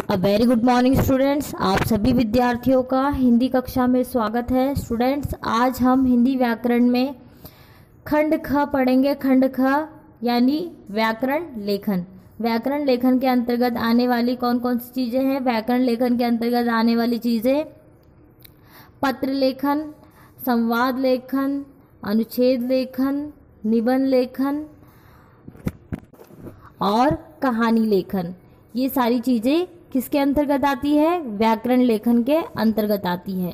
A very good morning students. आप सभी विद्यार्थियों का हिंदी कक्षा में स्वागत है। स्टूडेंट्स, आज हम हिंदी व्याकरण में खंड ख पढ़ेंगे। खंड ख यानी व्याकरण लेखन। व्याकरण लेखन के अंतर्गत आने वाली कौन कौन सी चीज़ें हैं? व्याकरण लेखन के अंतर्गत आने वाली चीज़ें पत्र लेखन, संवाद लेखन, अनुच्छेद लेखन, निबंध लेखन और कहानी लेखन। ये सारी चीज़ें किसके अंतर्गत आती है? व्याकरण लेखन के अंतर्गत आती है।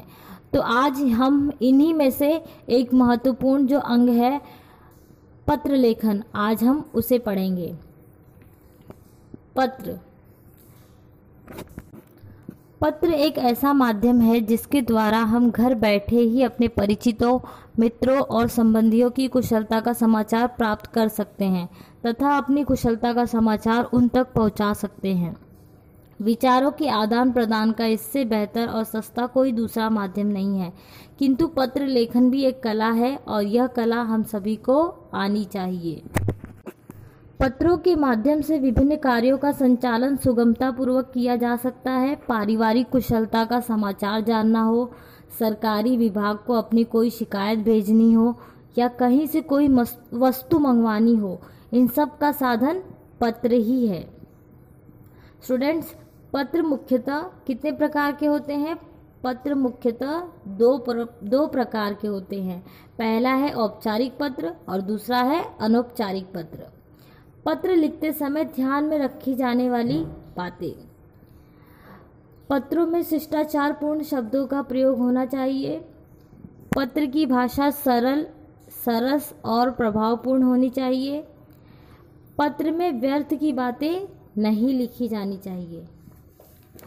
तो आज हम इन्हीं में से एक महत्वपूर्ण जो अंग है पत्र लेखन, आज हम उसे पढ़ेंगे। पत्र एक ऐसा माध्यम है जिसके द्वारा हम घर बैठे ही अपने परिचितों, मित्रों और संबंधियों की कुशलता का समाचार प्राप्त कर सकते हैं तथा अपनी कुशलता का समाचार उन तक पहुंचा सकते हैं। विचारों के आदान प्रदान का इससे बेहतर और सस्ता कोई दूसरा माध्यम नहीं है। किंतु पत्र लेखन भी एक कला है और यह कला हम सभी को आनी चाहिए। पत्रों के माध्यम से विभिन्न कार्यों का संचालन सुगमता पूर्वक किया जा सकता है। पारिवारिक कुशलता का समाचार जानना हो, सरकारी विभाग को अपनी कोई शिकायत भेजनी हो या कहीं से कोई वस्तु मंगवानी हो, इन सब का साधन पत्र ही है। स्टूडेंट्स, पत्र मुख्यतः कितने प्रकार के होते हैं? पत्र मुख्यतः दो प्रकार के होते हैं। पहला है औपचारिक पत्र और दूसरा है अनौपचारिक पत्र। पत्र लिखते समय ध्यान में रखी जाने वाली बातें। पत्रों में शिष्टाचार पूर्ण शब्दों का प्रयोग होना चाहिए। पत्र की भाषा सरल, सरस और प्रभावपूर्ण होनी चाहिए। पत्र में व्यर्थ की बातें नहीं लिखी जानी चाहिए।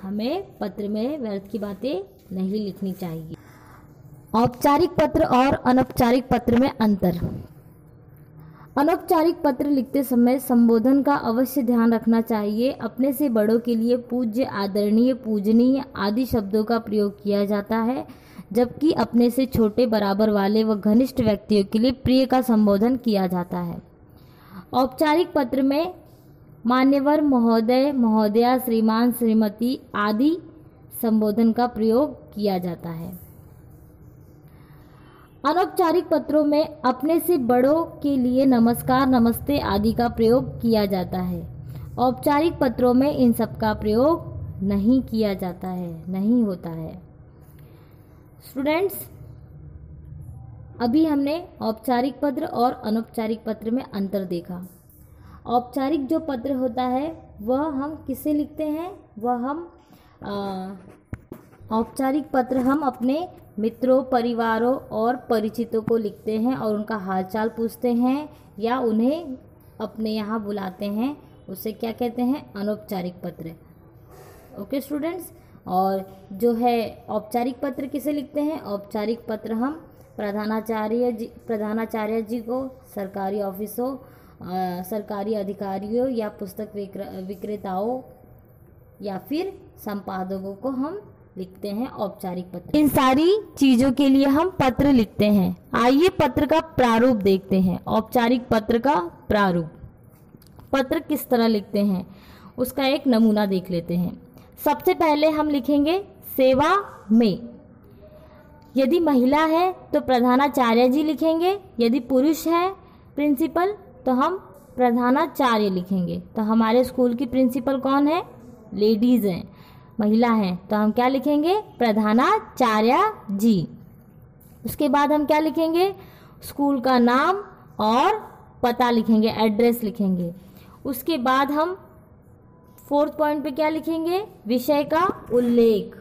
हमें पत्र में व्यर्थ की बातें नहीं लिखनी चाहिए। औपचारिक पत्र और अनौपचारिक पत्र में अंतर। अनौपचारिक पत्र लिखते समय संबोधन का अवश्य ध्यान रखना चाहिए। अपने से बड़ों के लिए पूज्य, आदरणीय, पूजनीय आदि शब्दों का प्रयोग किया जाता है, जबकि अपने से छोटे, बराबर वाले व घनिष्ठ व्यक्तियों के लिए प्रिय का संबोधन किया जाता है। औपचारिक पत्र में मान्यवर, महोदय, महोदया, श्रीमान, श्रीमती आदि संबोधन का प्रयोग किया जाता है। अनौपचारिक पत्रों में अपने से बड़ों के लिए नमस्कार, नमस्ते आदि का प्रयोग किया जाता है। औपचारिक पत्रों में इन सब का प्रयोग नहीं किया जाता है, नहीं होता है। स्टूडेंट्स, अभी हमने औपचारिक पत्र और अनौपचारिक पत्र में अंतर देखा। औपचारिक जो पत्र होता है वह हम किसे लिखते हैं? औपचारिक पत्र हम अपने मित्रों, परिवारों और परिचितों को लिखते हैं और उनका हालचाल पूछते हैं या उन्हें अपने यहाँ बुलाते हैं। उसे क्या कहते हैं? अनौपचारिक पत्र। ओके स्टूडेंट्स, और जो है औपचारिक पत्र किसे लिखते हैं? औपचारिक पत्र हम प्रधानाचार्य जी को, सरकारी ऑफिसों, सरकारी अधिकारियों या पुस्तक विक्रेताओं या फिर संपादकों को हम लिखते हैं औपचारिक पत्र। इन सारी चीजों के लिए हम पत्र लिखते हैं। आइए पत्र का प्रारूप देखते हैं। औपचारिक पत्र का प्रारूप। पत्र किस तरह लिखते हैं उसका एक नमूना देख लेते हैं। सबसे पहले हम लिखेंगे सेवा में। यदि महिला है तो प्रधानाचार्य जी लिखेंगे। यदि पुरुष है प्रिंसिपल तो हम प्रधानाचार्य लिखेंगे। तो हमारे स्कूल की प्रिंसिपल कौन है? लेडीज़ हैं, महिला हैं, तो हम क्या लिखेंगे? प्रधानाचार्य जी। उसके बाद हम क्या लिखेंगे? स्कूल का नाम और पता लिखेंगे, एड्रेस लिखेंगे। उसके बाद हम 4th पॉइंट पे क्या लिखेंगे? विषय का उल्लेख।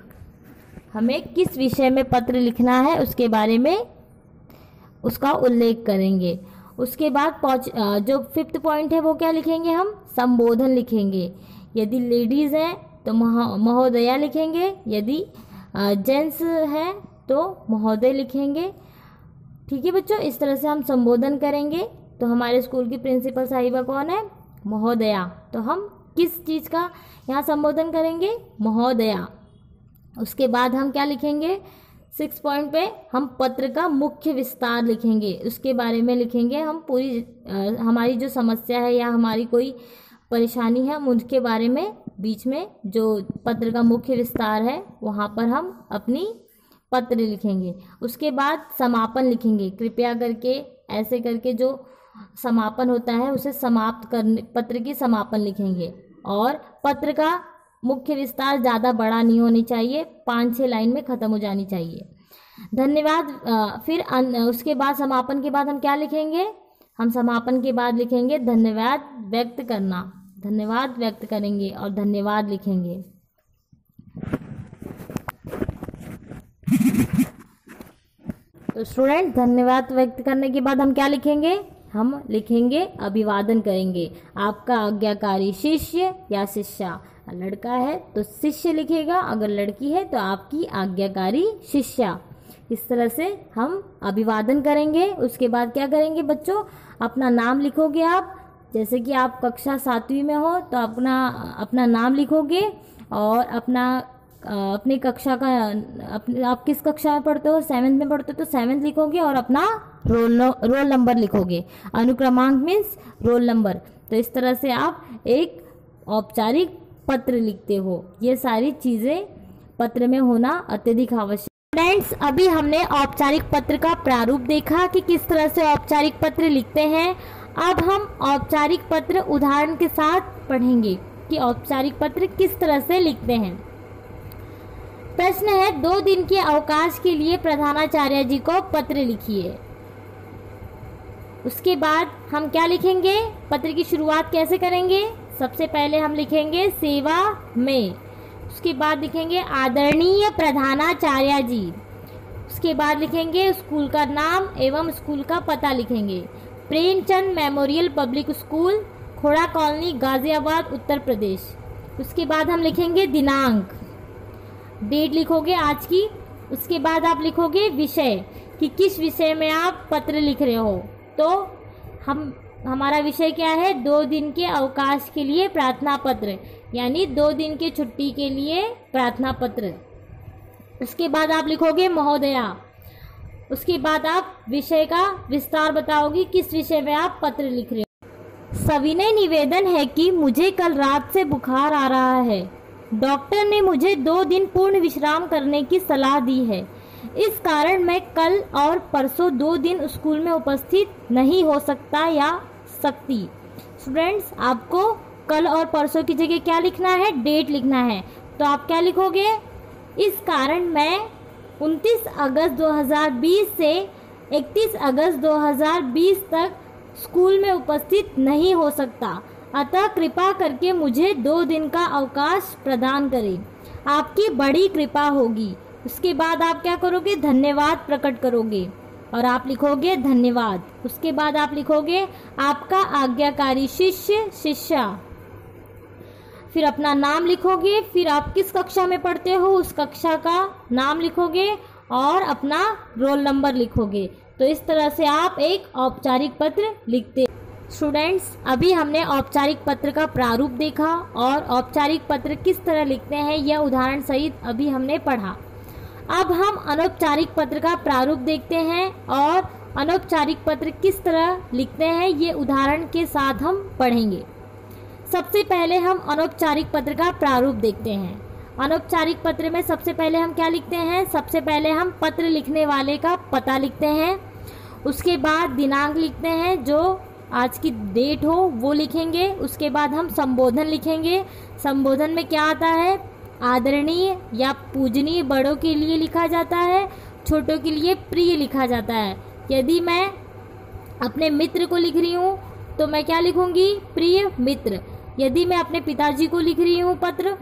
हमें किस विषय में पत्र लिखना है उसके बारे में उसका उल्लेख करेंगे। उसके बाद जो 5th पॉइंट है वो क्या लिखेंगे? हम संबोधन लिखेंगे। यदि लेडीज़ हैं तो महोदया लिखेंगे। यदि जेंट्स हैं तो महोदय लिखेंगे। ठीक है बच्चों, इस तरह से हम संबोधन करेंगे। तो हमारे स्कूल की प्रिंसिपल साहिबा कौन है? महोदया। तो हम किस चीज़ का यहाँ संबोधन करेंगे? महोदया। उसके बाद हम क्या लिखेंगे? 6 पॉइंट पे हम पत्र का मुख्य विस्तार लिखेंगे। उसके बारे में लिखेंगे हम पूरी हमारी जो समस्या है या हमारी कोई परेशानी है हम उसके बारे में बीच में जो पत्र का मुख्य विस्तार है वहाँ पर हम अपनी पत्र लिखेंगे। उसके बाद समापन लिखेंगे। कृपया करके ऐसे करके जो समापन होता है उसे समाप्त करने, पत्र की समापन लिखेंगे। और पत्र का मुख्य विस्तार ज़्यादा बड़ा नहीं होनी चाहिए, 5-6 लाइन में ख़त्म हो जानी चाहिए। धन्यवाद। फिर उसके बाद समापन के बाद हम क्या लिखेंगे? हम समापन के बाद लिखेंगे धन्यवाद व्यक्त करना। धन्यवाद व्यक्त करेंगे और धन्यवाद लिखेंगे। तो स्टूडेंट, धन्यवाद व्यक्त करने के बाद हम क्या लिखेंगे? हम लिखेंगे अभिवादन करेंगे। आपका आज्ञाकारी शिष्य या शिष्या, लड़का है तो शिष्य लिखेगा, अगर लड़की है तो आपकी आज्ञाकारी शिष्या। इस तरह से हम अभिवादन करेंगे। उसके बाद क्या करेंगे बच्चों? अपना नाम लिखोगे आप। जैसे कि आप कक्षा 7वीं में हो तो अपना नाम लिखोगे और अपनी कक्षा का आप किस कक्षा में पढ़ते हो? 7th में पढ़ते हो तो 7th लिखोगे और अपना रोल नंबर लिखोगे। अनुक्रमांक मीन्स रोल नंबर। तो इस तरह से आप एक औपचारिक पत्र लिखते हो। ये सारी चीज़ें पत्र में होना अत्यधिक आवश्यक। फ्रेंड्स, अभी हमने औपचारिक पत्र का प्रारूप देखा कि किस तरह से औपचारिक पत्र लिखते हैं। अब हम औपचारिक पत्र उदाहरण के साथ पढ़ेंगे कि औपचारिक पत्र किस तरह से लिखते हैं। प्रश्न है, 2 दिन के अवकाश के लिए प्रधानाचार्य जी को पत्र लिखिए। उसके बाद हम क्या लिखेंगे? पत्र की शुरुआत कैसे करेंगे? सबसे पहले हम लिखेंगे सेवा में। उसके बाद लिखेंगे आदरणीय प्रधानाचार्य जी। उसके बाद लिखेंगे स्कूल का नाम एवं स्कूल का पता लिखेंगे। प्रेमचंद मेमोरियल पब्लिक स्कूल, खोड़ा कॉलोनी, गाजियाबाद, उत्तर प्रदेश। उसके बाद हम लिखेंगे दिनांक, डेट लिखोगे आज की। उसके बाद आप लिखोगे विषय कि किस विषय में आप पत्र लिख रहे हो। तो हमारा विषय क्या है? 2 दिन के अवकाश के लिए प्रार्थना पत्र, यानी 2 दिन की छुट्टी के लिए प्रार्थना पत्र। उसके बाद आप लिखोगे महोदया। उसके बाद आप विषय का विस्तार बताओगे किस विषय में आप पत्र लिख रहे हो। सविनय निवेदन है कि मुझे कल रात से बुखार आ रहा है। डॉक्टर ने मुझे 2 दिन पूर्ण विश्राम करने की सलाह दी है। इस कारण मैं कल और परसों 2 दिन स्कूल में उपस्थित नहीं हो सकता या सकती। स्टूडेंट्स, आपको कल और परसों की जगह क्या लिखना है? डेट लिखना है। तो आप क्या लिखोगे? इस कारण मैं 29 अगस्त 2020 से 31 अगस्त 2020 तक स्कूल में उपस्थित नहीं हो सकता, अतः कृपा करके मुझे 2 दिन का अवकाश प्रदान करें। आपकी बड़ी कृपा होगी। उसके बाद आप क्या करोगे? धन्यवाद प्रकट करोगे और आप लिखोगे धन्यवाद। उसके बाद आप लिखोगे आपका आज्ञाकारी शिष्य शिष्या। फिर अपना नाम लिखोगे। फिर आप किस कक्षा में पढ़ते हो उस कक्षा का नाम लिखोगे और अपना रोल नंबर लिखोगे। तो इस तरह से आप एक औपचारिक पत्र लिखते। स्टूडेंट्स, अभी हमने औपचारिक पत्र का प्रारूप देखा और औपचारिक पत्र किस तरह लिखते हैं यह उदाहरण सहित अभी हमने पढ़ा। अब हम अनौपचारिक पत्र का प्रारूप देखते हैं और अनौपचारिक पत्र किस तरह लिखते हैं ये उदाहरण के साथ हम पढ़ेंगे। सबसे पहले हम अनौपचारिक पत्र का प्रारूप देखते हैं। अनौपचारिक पत्र में सबसे पहले हम क्या लिखते हैं? सबसे पहले हम पत्र लिखने वाले का पता लिखते हैं। उसके बाद दिनांक लिखते हैं, जो आज की डेट हो वो लिखेंगे। उसके बाद हम संबोधन लिखेंगे। संबोधन में क्या आता है? आदरणीय या पूजनीय बड़ों के लिए लिखा जाता है, छोटों के लिए प्रिय लिखा जाता है। यदि मैं अपने मित्र को लिख रही हूँ तो मैं क्या लिखूंगी? प्रिय मित्र। यदि मैं अपने पिताजी को लिख रही हूँ पत्र,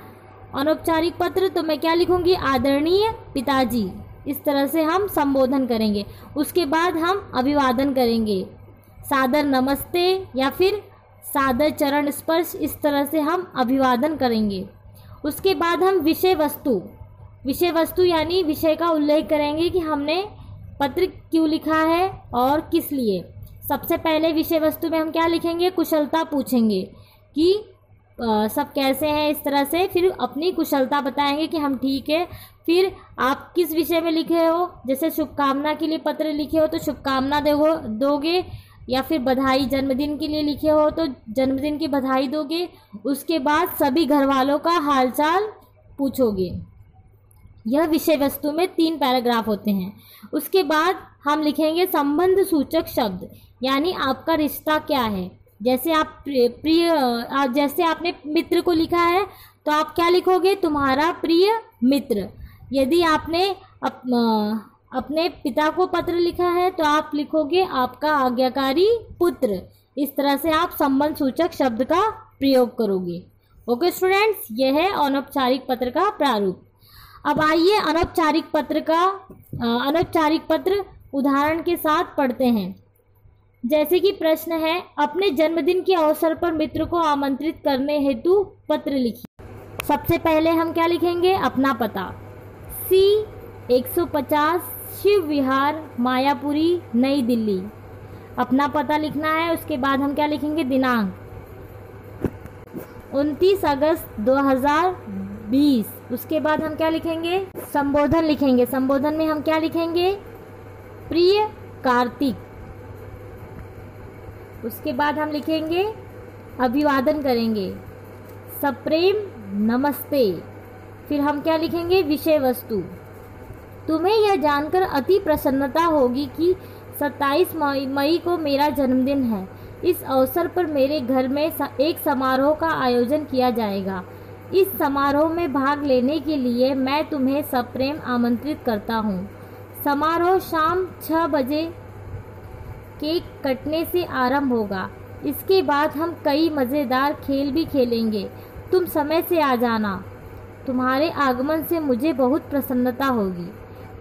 अनौपचारिक पत्र, तो मैं क्या लिखूंगी? आदरणीय पिताजी। इस तरह से हम संबोधन करेंगे। उसके बाद हम अभिवादन करेंगे, सादर नमस्ते या फिर सादर चरण स्पर्श, इस तरह से हम अभिवादन करेंगे। उसके बाद हम विषय वस्तु यानी विषय का उल्लेख करेंगे कि हमने पत्र क्यों लिखा है और किस लिए। सबसे पहले विषय वस्तु में हम क्या लिखेंगे? कुशलता पूछेंगे कि सब कैसे हैं, इस तरह से। फिर अपनी कुशलता बताएंगे कि हम ठीक है। फिर आप किस विषय में लिखे हो, जैसे शुभकामना के लिए पत्र लिखे हो तो शुभकामना दोगे। या फिर बधाई जन्मदिन के लिए लिखे हो तो जन्मदिन की बधाई दोगे। उसके बाद सभी घर वालों का हालचाल पूछोगे। यह विषय वस्तु में 3 पैराग्राफ होते हैं। उसके बाद हम लिखेंगे संबंध सूचक शब्द, यानी आपका रिश्ता क्या है। जैसे आप जैसे आपने मित्र को लिखा है तो आप क्या लिखोगे, तुम्हारा प्रिय मित्र। यदि आपने अपने पिता को पत्र लिखा है तो आप लिखोगे आपका आज्ञाकारी पुत्र। इस तरह से आप संबंध सूचक शब्द का प्रयोग करोगे। ओके स्टूडेंट्स, यह है अनौपचारिक पत्र का प्रारूप। अब आइए अनौपचारिक पत्र उदाहरण के साथ पढ़ते हैं। जैसे कि प्रश्न है, अपने जन्मदिन के अवसर पर मित्र को आमंत्रित करने हेतु पत्र लिखिए। सबसे पहले हम क्या लिखेंगे, अपना पता C150 शिव विहार मायापुरी नई दिल्ली, अपना पता लिखना है। उसके बाद हम क्या लिखेंगे, दिनांक 29 अगस्त 2020। उसके बाद हम क्या लिखेंगे, संबोधन लिखेंगे। संबोधन में हम क्या लिखेंगे, प्रिय कार्तिक। उसके बाद हम लिखेंगे, अभिवादन करेंगे, सप्रेम नमस्ते। फिर हम क्या लिखेंगे, विषय वस्तु। तुम्हें यह जानकर अति प्रसन्नता होगी कि 27 मई को मेरा जन्मदिन है। इस अवसर पर मेरे घर में एक समारोह का आयोजन किया जाएगा। इस समारोह में भाग लेने के लिए मैं तुम्हें सप्रेम आमंत्रित करता हूँ। समारोह शाम 6 बजे केक कटने से आरंभ होगा। इसके बाद हम कई मज़ेदार खेल भी खेलेंगे। तुम समय से आ जाना। तुम्हारे आगमन से मुझे बहुत प्रसन्नता होगी।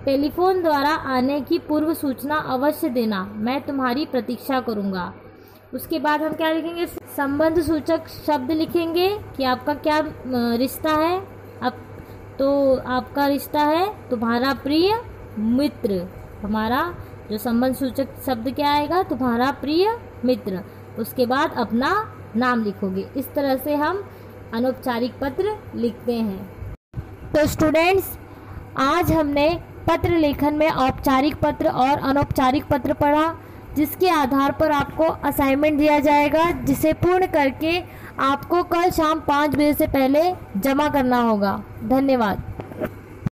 टेलीफोन द्वारा आने की पूर्व सूचना अवश्य देना। मैं तुम्हारी प्रतीक्षा करूँगा। उसके बाद हम क्या लिखेंगे, संबंध सूचक शब्द लिखेंगे कि आपका क्या रिश्ता है। अब तो आपका रिश्ता है तुम्हारा प्रिय मित्र। हमारा जो संबंध सूचक शब्द क्या आएगा, तुम्हारा प्रिय मित्र। उसके बाद अपना नाम लिखोगे। इस तरह से हम अनौपचारिक पत्र लिखते हैं। तो स्टूडेंट्स, आज हमने पत्र लेखन में औपचारिक पत्र और अनौपचारिक पत्र पढ़ा, जिसके आधार पर आपको असाइनमेंट दिया जाएगा, जिसे पूर्ण करके आपको कल शाम 5 बजे से पहले जमा करना होगा। धन्यवाद।